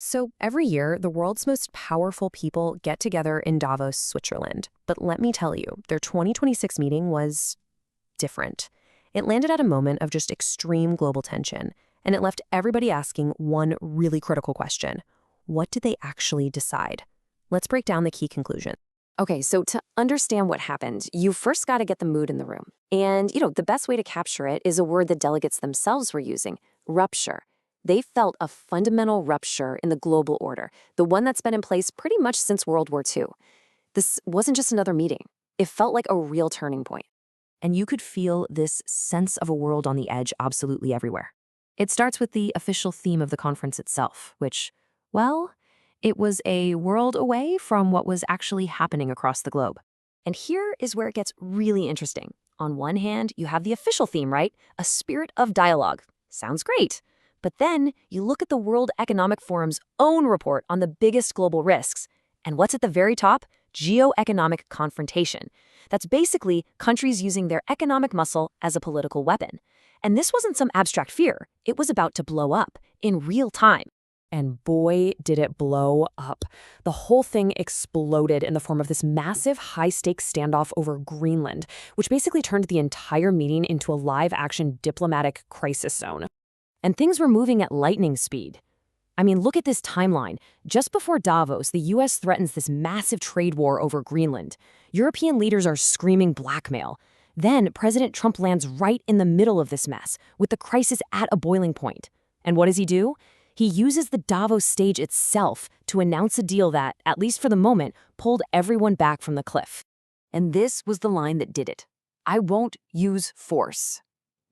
So every year, the world's most powerful people get together in Davos, Switzerland. But let me tell you, their 2026 meeting was different. It landed at a moment of just extreme global tension, and it left everybody asking one really critical question. What did they actually decide? Let's break down the key conclusion. Okay, so to understand what happened, you first got to get the mood in the room. And, the best way to capture it is a word that delegates themselves were using, rupture. They felt a fundamental rupture in the global order, the one that's been in place pretty much since World War II. This wasn't just another meeting. It felt like a real turning point. And you could feel this sense of a world on the edge absolutely everywhere. It starts with the official theme of the conference itself, which, well, it was a world away from what was actually happening across the globe. And here is where it gets really interesting. On one hand, you have the official theme, right? A spirit of dialogue. Sounds great. But then you look at the World Economic Forum's own report on the biggest global risks. And what's at the very top? Geoeconomic confrontation. That's basically countries using their economic muscle as a political weapon. And this wasn't some abstract fear. It was about to blow up in real time. And boy, did it blow up. The whole thing exploded in the form of this massive high-stakes standoff over Greenland, which basically turned the entire meeting into a live-action diplomatic crisis zone. And things were moving at lightning speed. I mean, look at this timeline. Just before Davos, the US threatens this massive trade war over Greenland. European leaders are screaming blackmail. Then President Trump lands right in the middle of this mess, with the crisis at a boiling point. And what does he do? He uses the Davos stage itself to announce a deal that, at least for the moment, pulled everyone back from the cliff. And this was the line that did it. I won't use force.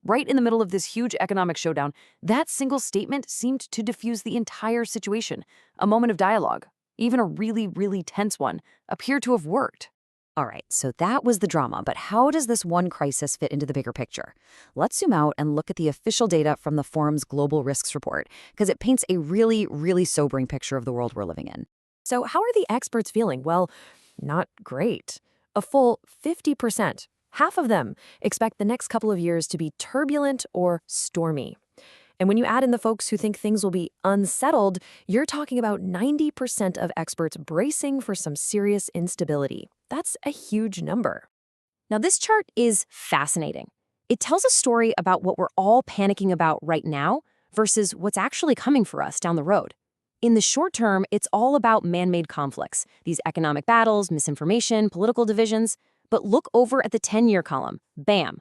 Right in the middle of this huge economic showdown, that single statement seemed to diffuse the entire situation. A moment of dialogue, even a really, really tense one, appeared to have worked. All right, so that was the drama, but how does this one crisis fit into the bigger picture? Let's zoom out and look at the official data from the forum's Global Risks Report, because it paints a really, really sobering picture of the world we're living in. So how are the experts feeling? Well, not great. A full 50%, half of them, expect the next couple of years to be turbulent or stormy. And when you add in the folks who think things will be unsettled, you're talking about 90% of experts bracing for some serious instability. That's a huge number. Now, this chart is fascinating. It tells a story about what we're all panicking about right now versus what's actually coming for us down the road. In the short term, it's all about man-made conflicts, these economic battles, misinformation, political divisions. But look over at the 10-year column. Bam.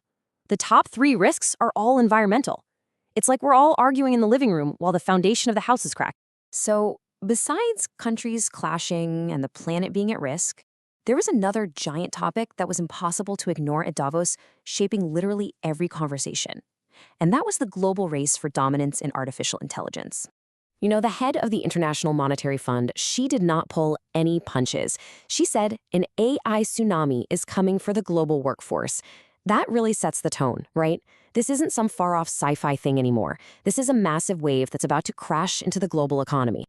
The top 3 risks are all environmental. It's like we're all arguing in the living room while the foundation of the house is cracked. So, besides countries clashing and the planet being at risk, there was another giant topic that was impossible to ignore at Davos, shaping literally every conversation. And that was the global race for dominance in artificial intelligence. You know, the head of the International Monetary Fund, she did not pull any punches. She said an AI tsunami is coming for the global workforce. That really sets the tone, right? This isn't some far-off sci-fi thing anymore. This is a massive wave that's about to crash into the global economy.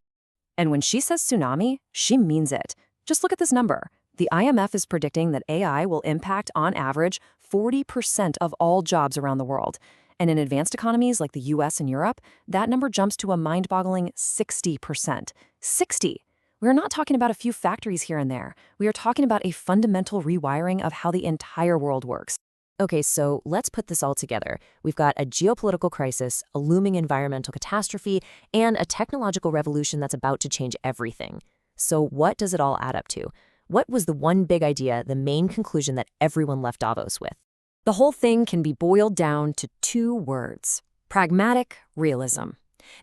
And when she says tsunami, she means it. Just look at this number. The IMF is predicting that AI will impact, on average, 40% of all jobs around the world. And in advanced economies like the US and Europe, that number jumps to a mind-boggling 60%. 60! We're not talking about a few factories here and there. We are talking about a fundamental rewiring of how the entire world works. Okay, so let's put this all together. We've got a geopolitical crisis, a looming environmental catastrophe, and a technological revolution that's about to change everything. So what does it all add up to? What was the one big idea, the main conclusion that everyone left Davos with? The whole thing can be boiled down to 2 words: pragmatic realism.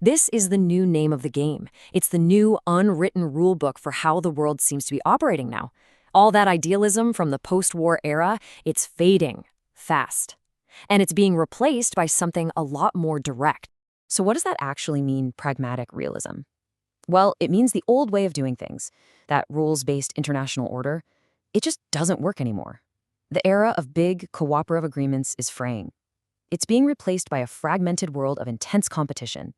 This is the new name of the game. It's the new unwritten rule book for how the world seems to be operating now. All that idealism from the post-war era, it's fading fast. And it's being replaced by something a lot more direct. So what does that actually mean, pragmatic realism? Well, it means the old way of doing things, that rules-based international order, it just doesn't work anymore. The era of big, cooperative agreements is fraying. It's being replaced by a fragmented world of intense competition.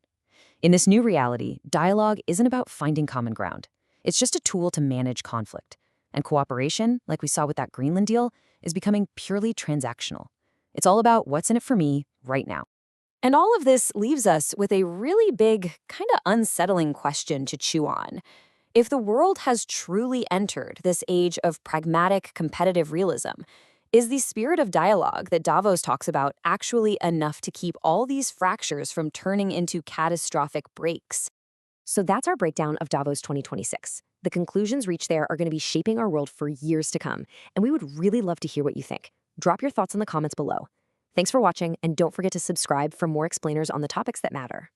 In this new reality, dialogue isn't about finding common ground. It's just a tool to manage conflict. And cooperation, like we saw with that Greenland deal, is becoming purely transactional. It's all about what's in it for me right now. And all of this leaves us with a really big, kind of unsettling question to chew on. If the world has truly entered this age of pragmatic, competitive realism, is the spirit of dialogue that Davos talks about actually enough to keep all these fractures from turning into catastrophic breaks? So that's our breakdown of Davos 2026. The conclusions reached there are going to be shaping our world for years to come, and we would really love to hear what you think. Drop your thoughts in the comments below. Thanks for watching, and don't forget to subscribe for more explainers on the topics that matter.